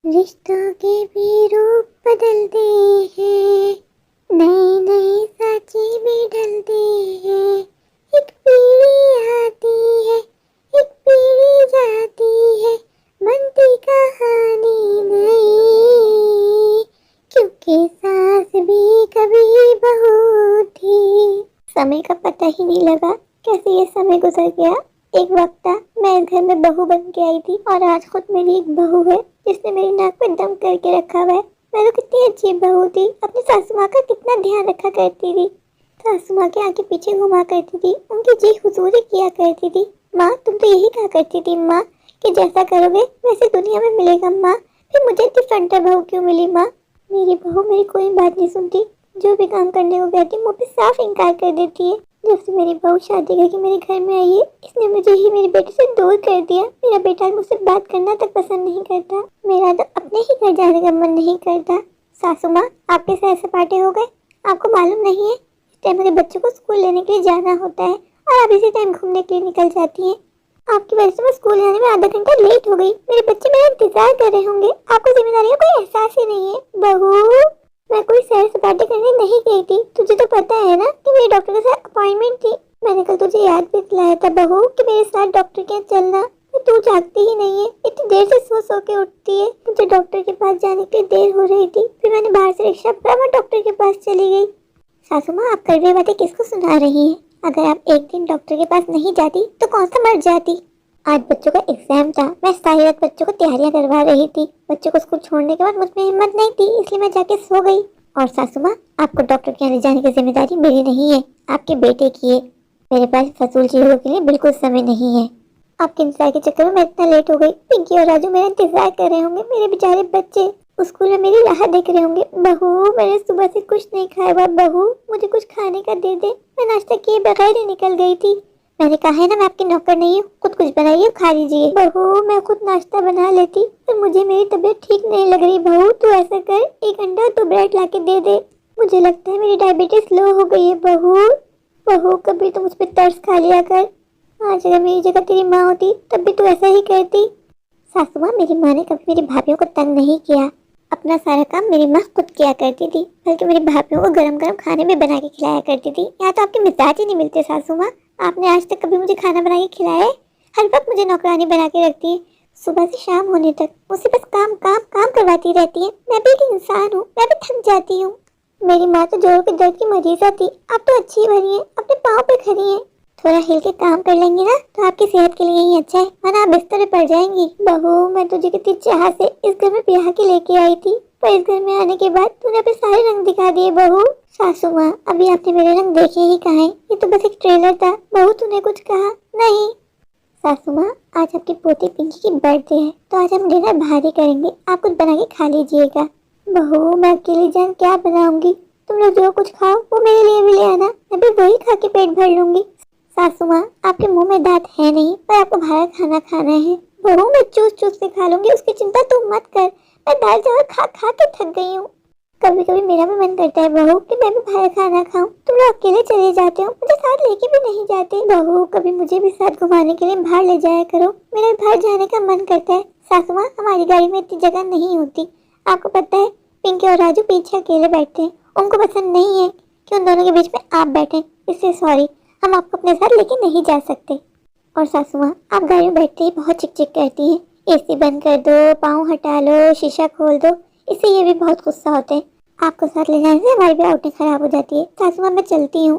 रिश्तों के भी रूप बदलते हैं, नए नए साथी भी ढलते हैं। एक पीढ़ी आती है, एक पीढ़ी जाती है, बनती कहानी नई, क्योंकि सास भी कभी बहू थी। समय का पता ही नहीं लगा कैसे ये समय गुजर गया। एक वक्त था मैं इस घर में बहू बन के आई थी और आज खुद मेरी एक बहू है जिसने मेरी नाक पे दम करके रखा हुआ है। मैं तो कितनी अच्छी बहू थी, अपनी सासू माँ का कितना ध्यान रखा करती थी, सासू माँ के आगे पीछे घुमा करती थी, उनकी जी हुजूरी किया करती थी। माँ तुम तो यही कहा करती थी माँ कि जैसा करोगे वैसे दुनिया में मिलेगा माँ, फिर मुझे इतनी फंटा बहू क्यों मिली माँ। मेरी बहू मेरी कोई बात नहीं सुनती, जो भी काम करने को कहती मुँह पे साफ इनकार कर देती है। जब से मेरी बहू शादी करके मेरे घर में आई है, इसने मुझे ही मेरे बेटे से दूर कर दिया। मेरा बेटा मुझसे बात करना तक पसंद नहीं करता, मेरा तो अपने ही घर जाने का मन नहीं करता। सासू माँ आपके सैर सपाटे हो गए, आपको मालूम नहीं है इस टाइम मेरे बच्चों को स्कूल लेने के लिए जाना होता है और आप इसी टाइम घूमने के लिए निकल जाती हैं। आपकी वजह से मैं स्कूल जाने में आधा घंटा लेट हो गई, मेरे बच्चे मेरा इंतजार कर रहे होंगे। आपको जिम्मेदारियों का एहसास ही नहीं है। बहू मैं कोई सैर सपाटे करने नहीं गई थी, तुझे तो पता है ना कि मेरे डॉक्टर के साथ अपॉइंटमेंट थी। मैंने कल तुझे याद भी दिलाया था बहू कि मेरे साथ डॉक्टर के यहाँ चलना, तू जागती ही नहीं है, इतनी देर से सो के उठती है। मुझे डॉक्टर के पास जाने के लिए देर हो रही थी, फिर मैंने बाहर से रिक्शा पकड़ा, मैं डॉक्टर के पास चली गई। सासू माँ आप कड़वी बातें किसको सुना रही हैं? अगर आप एक दिन डॉक्टर के पास नहीं जाती तो कौन सा मर जाती। आज बच्चों का एग्जाम था, मैं सारी रात बच्चों को तैयारियां करवा रही थी। बच्चों को स्कूल छोड़ने के बाद मुझ में हिम्मत नहीं थी, इसलिए मैं जाके सो गई। और सासू माँ आपको डॉक्टर के यहाँ ले जाने की जिम्मेदारी मेरी नहीं है, आपके बेटे की है। मेरे पास फजूल चीजों के लिए बिल्कुल समय नहीं है। आपके इंतजार के चक्कर में मैं इतना लेट हो गई। पिंकी और राजू मेरा इंतजार कर रहे होंगे, मेरे बेचारे बच्चे स्कूल में मेरी राह देख रहे होंगे। बहू मैंने सुबह से कुछ नहीं खाया हुआ, बहू मुझे कुछ खाने का दे दे, मैं नाश्ता किए बगैर ही निकल गई थी। मैंने कहा है ना मैं आपकी नौकर नहीं हूँ, खुद कुछ बनाइए खा लीजिए। बहू मैं खुद नाश्ता बना लेती, पर मुझे मेरी तबीयत ठीक नहीं लग रही। बहू तू ऐसा कर, एक अंडा तो ब्रेड ला के दे दे, मुझे लगता है मेरी डायबिटीज लो हो गई है। बहू बहू कभी तो मुझ पर तरस खा लिया कर, आज अगर मेरी जगह तेरी माँ होती तब भी तू ऐसा ही करती। सासू माँ मेरी माँ ने कभी मेरी भाभीियों को तंग नहीं किया, अपना सारा काम मेरी माँ खुद किया करती थी, बल्कि मेरी भाभीियों को गरम गरम खाने भी बना के खिलाया करती थी। यहाँ तो आपके मिजाज ही नहीं मिलते सासू माँ, आपने आज तक कभी मुझे खाना बना के खिलाया है? हर वक्त मुझे नौकरानी बना के रखती है, सुबह से शाम होने तक मुझसे बस काम काम काम करवाती रहती है। मैं भी एक इंसान हूँ, मैं भी थक जाती हूँ। मेरी माँ तो जोड़ों के दर्द की मरीजा थी, आप तो अच्छी भरी है, अपने पाँव पे खड़ी है। थोड़ा हिल के काम कर लेंगी ना तो आपकी सेहत के लिए ही अच्छा है, वरना आप बिस्तर पे पड़ जाएंगी। बहू मैं तुझे कितनी चाह से इस घर में ब्याह के लेके आई थी, पर इस घर में आने के बाद तूने अपने सारे रंग दिखा दिए। बहू सासू माँ अभी आपने मेरे रंग देखे ही कहाँ हैं, ये तो बस एक ट्रेलर था। बहू तूने कुछ कहा नहीं। सासू माँ आज आपकी पोती पिंकी की बर्थडे है, तो आज हम डिनर बाहर ही करेंगे, आप कुछ बना के खा लीजिएगा। बहू मैं अकेली जान क्या बनाऊंगी, तुम लोग जो कुछ खाओ वो मेरे लिए भी ले आना, मैं भी वही खा के पेट भर लूंगी। सासू माँ आपके मुंह में दांत है नहीं, पर आपको बाहर खाना खाना है। बहू मैं चूस चूस के खा लूंगी, उसकी चिंता तुम मत कर, मैं दाल चावल खा खा के थक गई हूँ। कभी कभी मेरा भी मन करता है बहू कि मैं भी बाहर खाना खाऊं, तुम लोग अकेले चले जाते हो, मुझे साथ लेके भी नहीं जाते। बहू कभी मुझे भी साथ घुमाने के लिए बाहर ले जाया करो, मेरा बाहर जाने का मन करता है। सासू माँ हमारी गाड़ी में इतनी जगह नहीं होती, आपको पता है पिंकी और राजू पीछे अकेले बैठते हैं, उनको पसंद नहीं है कि उन दोनों के बीच में आप बैठे, इससे सॉरी हम आपको अपने साथ लेके नहीं जा सकते। और सासू माँ आप गाड़ी में बैठते ही बहुत चिक चिक करती हैं, एसी बंद कर दो, पाँव हटा लो, शीशा खोल दो, इससे ये भी बहुत गुस्सा होते हैं। आपको साथ ले जाने से हमारी भी आउटिंग खराब हो जाती है। सासू माँ मैं चलती हूँ।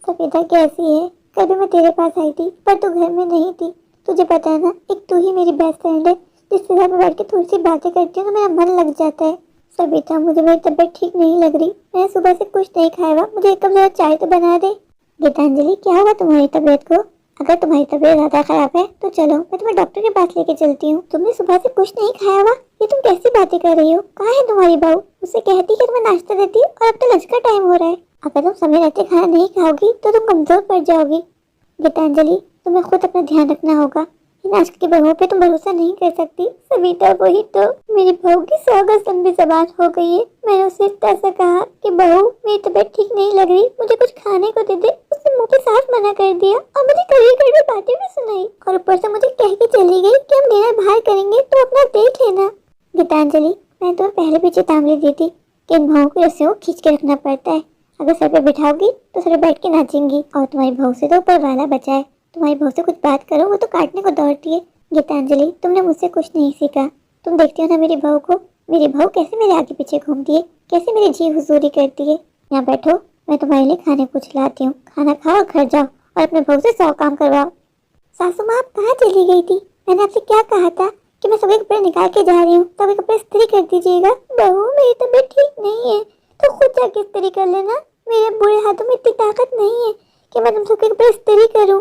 सफेदा कैसी है? कभी मैं तेरे पास आई थी पर तू घर में नहीं थी, तुझे पता है ना एक तू ही मेरी बेस्ट फ्रेंड है, जिसके साथ मैं बैठ के थोड़ी सी बातें करती हूँ तो मेरा मन लग जाता है। सविता मुझे मेरी तबीयत ठीक नहीं लग रही, मैंने सुबह से कुछ नहीं खाया हुआ, मुझे एक कप जरा चाय तो बना दे। गीतांजलि क्या हुआ तुम्हारी तबीयत को? अगर तुम्हारी तबीयत ज्यादा खराब है तो चलो मैं तुम्हें डॉक्टर के पास लेके चलती हूँ। तुमने सुबह से कुछ नहीं खाया हुआ, ये तुम कैसी बातें कर रही हो? कहाँ है तुम्हारी बहू? उससे कहती कि तुम्हें नाश्ता देती और अब तो लंच का टाइम हो रहा है। अगर तुम समय रहते खाना नहीं खाओगी तो तुम कमजोर पड़ जाओगी। गीतांजलि तुम्हें खुद अपना ध्यान रखना होगा, इन आजकल की बहुओं पे तुम भरोसा नहीं कर सकती। सविता वही तो, मेरी बहू की 100 गज लंबी जबान हो गई है। मैंने उसे इस तरह से कहा कि बहू मेरी तबीयत ठीक नहीं लग रही, मुझे कुछ खाने को दे दे, उसने मुंह के साथ मना कर दिया और मुझे कड़वी कड़वी बातें भी सुनाई और ऊपर से मुझे कह के चली गई कि हम डिनर बाहर करेंगे तो अपना देख लेना। गीतांजलि, मैं तुम्हें पहले भी चेतावनी दी थी कि इन भावों की रस्सियों को खींच के रखना पड़ता है। अगर सर पे बिठाओगी तो सर पे बैठ के नाचेंगी। और तुम्हारी बहू से तो ऊपर वाला बचा है। तुम्हारी बहू से कुछ बात करो, वो तो काटने को दौड़ती है। गीतांजलि, तुमने मुझसे कुछ नहीं सीखा। तुम देखती हो ना मेरी बहू को, मेरी बहू कैसे मेरे आगे पीछे घूमती है, कैसे मेरी जी हुजूरी करती है। यहाँ बैठो, मैं तुम्हारे लिए खाने को खिलाती हूँ। खाना खाओ और घर जाओ और अपने बहू से 100 काम करवाओ। सासू माँ, आप कहाँ चली गई थी? मैंने आपसे क्या कहा था कि मैं सभी कपड़े निकाल के जा रही हूँ, तभी कपड़े इस्त्री कर दीजिएगा। बहू, मेरी तबीयत ठीक नहीं है तो खुद जाके इस्त्री कर लेना। मेरे बुरे हाथों में इतनी ताकत नहीं है कि मैं तुम सबके कपड़े इस्त्री करूँ।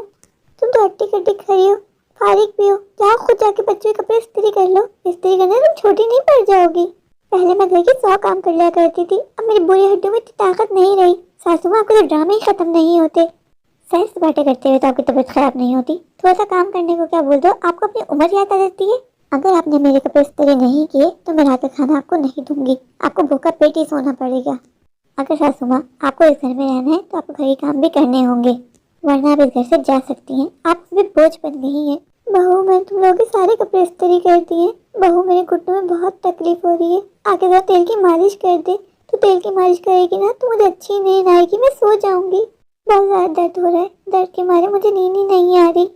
तुम तो हट्टी कट्टी खड़ी हो, फारिग भी हो। जाओ खुद जाके बच्चों के कपड़े इस्त्री कर लो। इस्त्री करने तुम छोटी नहीं पड़ जाओगी। पहले मैं घर के 100 काम कर लिया करती थी, अब मेरी बुरी हड्डियों में इतनी ताकत नहीं रही। सासू माँ, आपके तो ड्रामे ही खत्म नहीं होते। सैर सपाटे करते हुए तो आपकी तबीयत खराब नहीं होती, थोड़ा सा काम करने को क्या बोल दो, आपको अपनी उम्र याद आ जाती है। अगर आपने मेरे कपड़े इस्त्री नहीं किए तो मैं रात का खाना आपको नहीं दूंगी। आपको भूखा पेट ही सोना पड़ेगा। अगर सासू माँ, आपको इस घर में रहना है तो आपको घर के काम भी करने होंगे, वरना आप इस घर से जा सकती हैं। आप भी बोझ बन गई हैं। बहू, मैं तुम लोगों के सारे कपड़े इस्त्री कर दिए। बहू, मेरे घुटनों में बहुत तकलीफ हो रही है। आके जरा तेल की मालिश कर दे। तो तेल की मालिश करेगी ना तो मुझे अच्छी नींद आएगी, मैं सो जाऊंगी। बहुत ज़्यादा दर्द हो रहा है, दर्द के मारे मुझे नींद ही नहीं आ रही।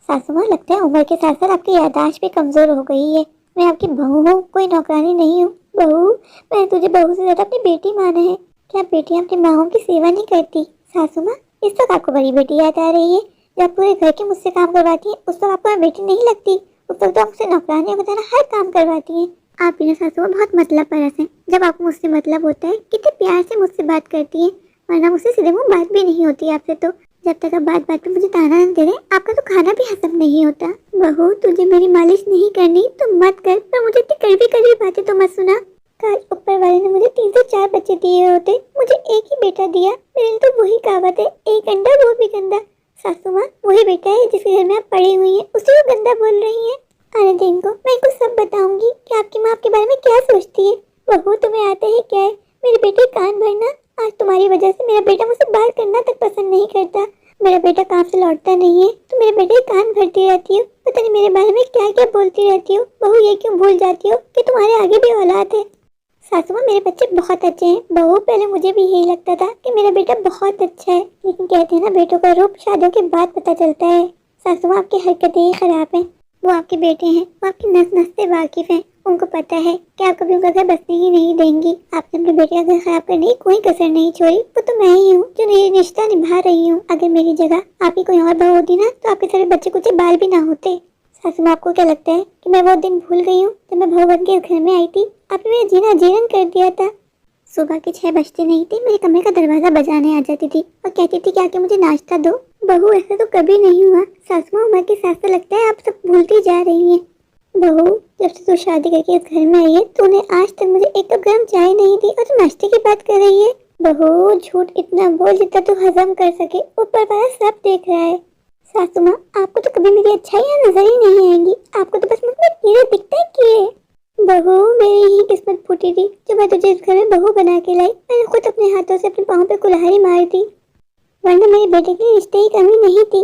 सासू माँ, लगता है उम्र के साथ साथ आपकी याददाश्त भी कमज़ोर हो गई है। मैं आपकी बहू हूँ, कोई नौकरानी नहीं हूँ। बहू, मैंने तुझे बहू से ज़्यादा अपनी बेटी माना है। क्या बेटियाँ अपनी माँओं की सेवा नहीं करती? सासू माँ, इस वक्त आपको बड़ी बेटी याद आ रही है। जब पूरे घर के मुझसे काम करवाती है उस वक्त आपको बेटी नहीं लगती। उस वक्त तो आप मुझसे नौकरानी बताना हर काम करवाती हैं। आप बिना सासू माँ बहुत मतलब परस हैं। जब आपको मुझसे मतलब होता है कितने प्यार से मुझसे बात करती हैं, वरना मुझसे सीधे मुँह बात भी नहीं होती आपसे। तो जब तक आप बात बात पे मुझे ताना न दे रहे, आपका तो खाना भी हजम नहीं होता। बहू, तुझे मेरी मालिश नहीं करनी तो मत कर, पर मुझे इतनी कड़वी कड़वी बातें तो मत सुना। कल ऊपर वाले ने मुझे 3 से 4 बच्चे दिए होते, मुझे एक ही बेटा दिया। मेरे लिए तो वही कहावत है, एक अंडा वो भी गंदा। सासू माँ, वही बेटा है जिसके घर में आप पड़ी हुई हैं, उसे वो गंदा बोल रही हैं। आने दे इनको, मैं इनको सब बताऊंगी कि आपकी माँ आपके बारे में क्या सोचती है। बहू, तुम्हें आता है क्या है मेरे बेटे कान भरना? आज तुम्हारी वजह से मेरा बेटा मुझसे बात करना तक पसंद नहीं करता। मेरा बेटा काम से लौटता नहीं है तो मेरे बेटे कान भरती रहती हो। पता नहीं मेरे बारे में क्या क्या बोलती रहती हो। बहू, ये क्यों भूल जाती हो कि तुम्हारे आगे भी औलाद है। सासू माँ, मेरे बच्चे बहुत अच्छे हैं। बहू, पहले मुझे भी यही लगता था कि मेरा बेटा बहुत अच्छा है, लेकिन कहते हैं ना, बेटों का रूप शादियों के बाद पता चलता है। सासू माँ, आपकी हरकतें ही खराब हैं। वो आपके बेटे हैं, वो आपकी नस नस से वाकिफ हैं। उनको पता है कि आप कभी उनका घर बसने ही नहीं देंगी। आपने अपने बेटे का घर खराब करने की कोई कसर नहीं छोड़ी। वो तो मैं ही हूँ जो ये रिश्ता निभा रही हूँ। अगर मेरी जगह आपकी कोई और बहू होती ना तो आपके सारे बच्चे कुछ बाल भी ना होते। सासू माँ, आपको क्या लगता है कि मैं वो दिन भूल गई हूँ जब मैं बहू बन के इस घर में आई थी? आपने मेरा जीना जीर्ण कर दिया था। सुबह के 6 बजते नहीं थे, मेरे कमरे का दरवाजा बजाने आ जाती थी और कहती थी कि आके मुझे नाश्ता दो। बहू, ऐसा तो कभी नहीं हुआ। सासू माँ, उम्र के साथ साथ लगता है आप सब भूलती जा रही हैं। बहू, जब से तू शादी करके इस घर में आई है तूने आज तक मुझे एक कप गर्म चाय नहीं दी और तू नाश्ते की बात कर रही है। बहू, झूठ इतना बोल जितना तू हजम कर सके, ऊपर वाला सब देख रहा है। सासू माँ, आपको तो कभी मेरी अच्छाइयाँ नजर ही नहीं आएंगी। आपको तो बस मुझ में कीड़े दिखते हैं, कीड़े। बहू, मेरी ही किस्मत फूटी थी जो मैं तुझे इस घर में बहू बना के लाई। मैंने खुद अपने हाथों से अपने पाँव पे कुल्हाड़ी मार दी, वरना मेरे बेटे के रिश्ते की कमी नहीं थी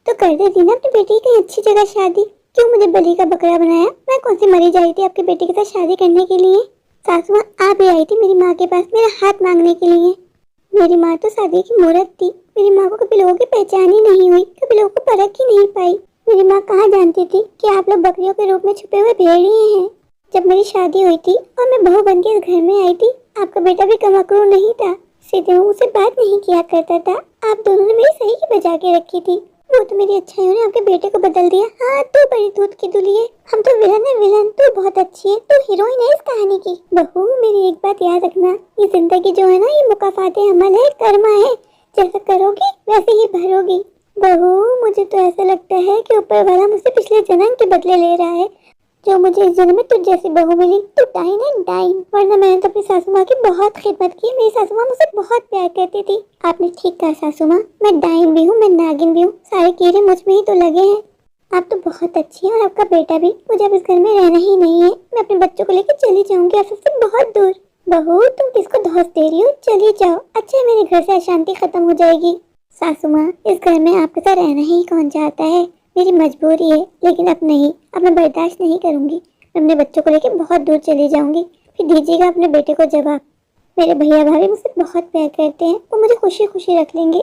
तो कर देती ना अपने बेटे की अच्छी जगह शादी। क्यों मुझे बलि का बकरा बनाया? मैं कौन सी मरी जा रही थी आपके बेटे के साथ शादी करने के लिए? सासू माँ, आप ही आई थी मेरी माँ के पास मेरा हाथ मांगने के लिए। मेरी माँ तो शादी की मूर्त थी। मेरी माँ को कभी लोगों की पहचान ही नहीं हुई, कभी लोगों को परख ही नहीं पाई। मेरी माँ कहाँ जानती थी कि आप लोग बकरियों के रूप में छुपे हुए भेड़िए हैं। जब मेरी शादी हुई थी और मैं बहू बन के इस घर में आई थी, आपका बेटा भी कमकरू नहीं था, सीधे मुँह से बात नहीं किया करता था। आप दोनों ने मेरी सही की बजा के रखी थी। वो तो मेरी अच्छाइयों ने आपके बेटे को बदल दिया। हाँ, तू बड़ी दूध की दुली है, हम तो विलन है विलन। तू बहुत अच्छी है, तू हीरोइन है इस कहानी की। बहू, मेरी एक बात याद रखना, ये जिंदगी जो है ना, ये मुकाफाते अमल है, कर्मा है। जैसा करोगी वैसे ही भरोगी। बहू, मुझे तो ऐसा लगता है कि ऊपर वाला मुझसे पिछले जन्म के बदले ले रहा है। जो मुझे इस जन्म में तुझ जैसी बहू मिली, तू डाइन है डाइन। वरना मैंने तो अपनी सासू माँ की बहुत खिदमत की। मेरी सासू माँ मुझसे बहुत प्यार करती थी। आपने ठीक कहा सासू माँ, मैं डाइन भी हूँ, मैं नागिन भी हूँ, सारे कीड़े मुझ में ही तो लगे हैं। आप तो बहुत अच्छी हैं और आपका बेटा भी। मुझे अब इस घर में रहना ही नहीं है, मैं अपने बच्चों को लेकर चली जाऊंगी आप सबसे बहुत दूर। बहू, तुम किसको धौंस दे रही हो? चली जाओ, अच्छा है मेरे घर से अशांति खत्म हो जाएगी। सासू माँ, इस घर में आपके साथ रहना ही कौन चाहता है? मेरी मजबूरी है, लेकिन अब नहीं, अब मैं बर्दाश्त नहीं करूंगी। मैं अपने बच्चों को लेकर बहुत दूर चली जाऊंगी, फिर दीजिएगा अपने बेटे को जवाब। मेरे भैया भाभी मुझसे बहुत प्यार करते हैं, वो मुझे खुशी खुशी रख लेंगे।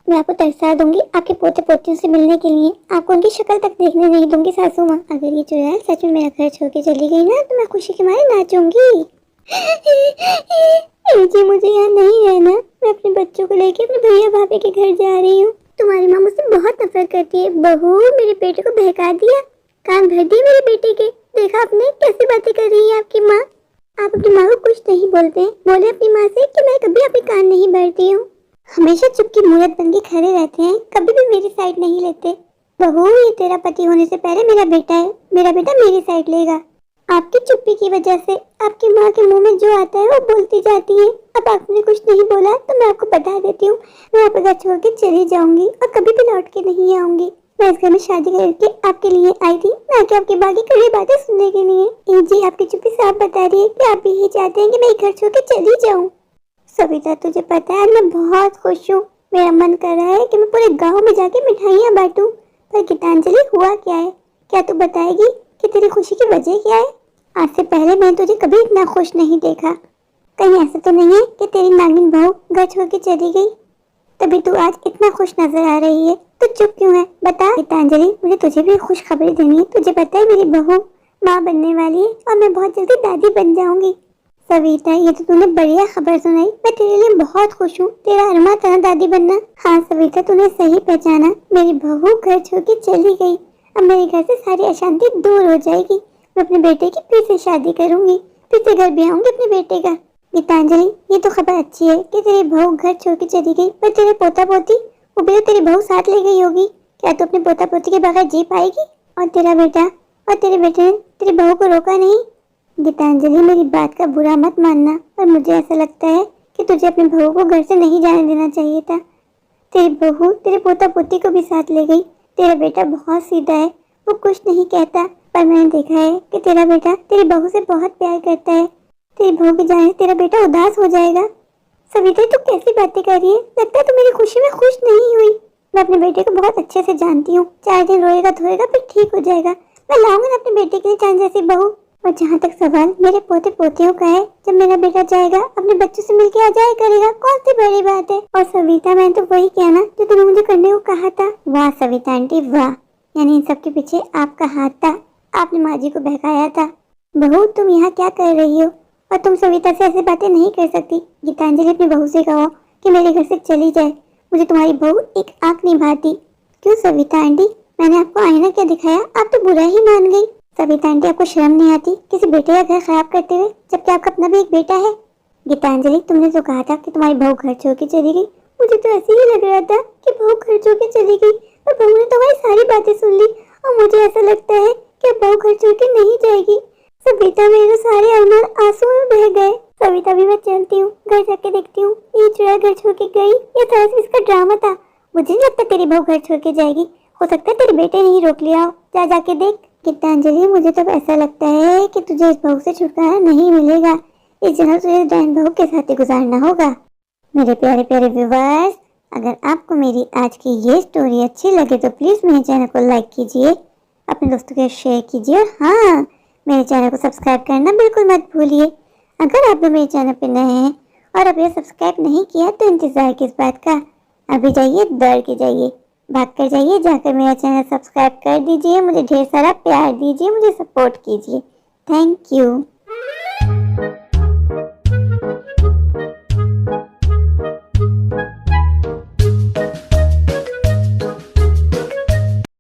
मैं आपको तरसा दूंगी आपके पोते पोतियों से मिलने के लिए, आपको उनकी शक्ल तक देखने नहीं दूंगी सासू माँ। अगर ये चुड़ैल सच में मेरा घर छोड़ के चली गई ना, तो मैं खुशी के मारे नाचूंगी। जी मुझे यहाँ नहीं रहना, मैं अपने बच्चों को लेके अपने भैया भाभी के घर जा रही हूँ। तुम्हारी माँ मुझसे बहुत नफरत करती है। बहू, मेरे बेटे को बहका दिया, कान भर दिए मेरे बेटे के। देखा आपने कैसी बातें कर रही है आपकी माँ। आप अपनी माँ को कुछ नहीं बोलते, बोले अपनी माँ से कि मैं कभी अपने कान नहीं भरती हूँ। हमेशा चुप की मूरत बन के खड़े रहते हैं, कभी भी मेरी साइड नहीं लेते। बहू, ये तेरा पति होने से पहले मेरा बेटा है, मेरा बेटा मेरी साइड लेगा। आपकी चुप्पी की वजह से आपकी माँ के मुंह में जो आता है वो बोलती जाती है। अब आपने कुछ नहीं बोला तो मैं आपको बता देती हूँ, मैं आपका घर छोड़ के चली जाऊंगी और कभी भी लौट के नहीं आऊंगी। मैं इस घर में शादी करके आपके लिए आई थी, ना कि आपकी बाकी कड़ी बातें सुनने के लिए। जी आपकी चुप्पी साफ बता रही है कि आप भी यही चाहते हैं कि मैं घर छोड़ के चली जाऊँ। सविता, तुझे पता है मैं बहुत खुश हूँ। मेरा मन कर रहा है कि मैं पूरे गांव में जाके मिठाइयाँ बांटूं। पर गीतांजलि, हुआ क्या है? क्या तू बताएगी कि तेरी खुशी की वजह क्या है? आज से पहले मैंने तुझे कभी इतना खुश नहीं देखा। कहीं ऐसा तो नहीं है कि तेरी नागिन बहू घर छोड़ के चली गई, तभी तू आज इतना खुश नजर आ रही है? तो चुप क्यों है? बता। गीतांजलि, मुझे तुझे भी खुश खबरी देनी है। तुझे पता है मेरी बहू माँ बनने वाली है और मैं बहुत जल्दी दादी बन जाऊंगी। सविता, ये तो तूने बढ़िया खबर सुनाई। मैं तेरे लिए बहुत खुश हूँ। तेरा अरमा था ना दादी बनना? हाँ सविता, तूने सही पहचाना। मेरी बहू घर छोड़ के चली गई। अब मेरे घर से सारी अशांति दूर हो जाएगी। मैं अपने बेटे की फिर से शादी करूंगी, फिर से घर भी आऊंगी अपने बेटे का। गीतांजलि, ये तो खबर अच्छी है कि तेरी बहू घर छोड़ के चली गई, पर तेरे पोता पोती, वो भी तो तेरी बहू साथ ले गई होगी। क्या तू अपने पोता पोती के बगैर जी पाएगी? और तेरा बेटा और तेरे बेटे ने तेरी बहू को रोका नहीं? गीतांजलि, मेरी बात का बुरा मत मानना, पर मुझे ऐसा लगता है कि तुझे अपनी बहू को घर से नहीं जाने देना चाहिए था। तेरी बहू तेरे पोता पोती को भी साथ ले गई। तेरा बेटा बहुत सीधा है, वो कुछ नहीं कहता, पर मैंने देखा है कि तेरा बेटा तेरी बहू से बहुत प्यार करता है। तेरी बहू के जाने से तेरा बेटा उदास हो जाएगा। सविता, तू कैसी बातें कर रही है? लगता है तू मेरी खुशी में खुश नहीं हुई। मैं अपने बेटे को बहुत अच्छे से जानती हूँ। 4 दिन रोएगा धोएगा फिर ठीक हो जाएगा। मैं लाऊंगा ना अपने बेटे के लिए चांद जैसी बहू। और जहाँ तक सवाल मेरे पोते पोतियों का है, जब मेरा बेटा जाएगा अपने बच्चों से मिलके आ जाया करेगा, कौन सी बड़ी बात है। और सविता, मैंने तो वही किया ना जो तुमने मुझे करने को कहा था। वाह सविता आंटी वाह, यानी इन सब के पीछे आपका हाथ था। आपने माँ जी को बहकाया था। बहू, तुम यहाँ क्या कर रही हो? और तुम सविता से ऐसी बातें नहीं कर सकती। गीतांजलि, अपनी बहू से कहो कि मेरे घर से चली जाए। मुझे तुम्हारी बहू एक आंख नहीं भाती। क्यों सविता आंटी, मैंने आपको आईना क्या दिखाया? आप तो बुरा ही मान गई। सविता आंटी, आपको शर्म नहीं आती किसी बेटे का घर खराब करते हुए, जबकि आपका अपना भी एक बेटा है? गीतांजलि, तुमने जो कहा था कि तुम्हारी बहू घर छोड़ के चली गई, मुझे तो ऐसे ही लग रहा था कि बहू घर छोड़ के चली गई, पर बहू ने तुम्हारी सारी बातें सुन ली और मुझे ऐसा लगता है कि बहू घर छोड़ के नहीं जाएगी। सविता, मेरे सारे अरमान आंसू में बह गए। सविता, भी मैं चलती हूँ, घर जाके देखती हूँ ये चुड़ैल घर छोड़ के गई या सारा इसका ड्रामा था। मुझे नहीं लगता तेरी बहू घर छोड़ के जाएगी। हो सकता है तेरे बेटे ने ही रोक लिया हो। जा जाके देख। गीतांजलि, मुझे तो ऐसा लगता है कि तुझे इस बहू से छुटकारा नहीं मिलेगा। इस जन्म तुझे डैन बहू के साथ ही गुजारना होगा। मेरे प्यारे प्यारे व्यूअर्स, अगर आपको मेरी आज की ये स्टोरी अच्छी लगे तो प्लीज़ मेरे चैनल को लाइक कीजिए, अपने दोस्तों के शेयर कीजिए और हाँ, मेरे चैनल को सब्सक्राइब करना बिल्कुल मत भूलिए। अगर आप लोग मेरे चैनल पर नए हैं और अभी सब्सक्राइब नहीं किया तो इंतज़ार किस बात का? अभी जाइए, दौड़ के जाइए, भाग कर जाइए, जाकर मेरा चैनल सब्सक्राइब कर दीजिए। मुझे ढेर सारा प्यार दीजिए, मुझे सपोर्ट कीजिए। Thank you.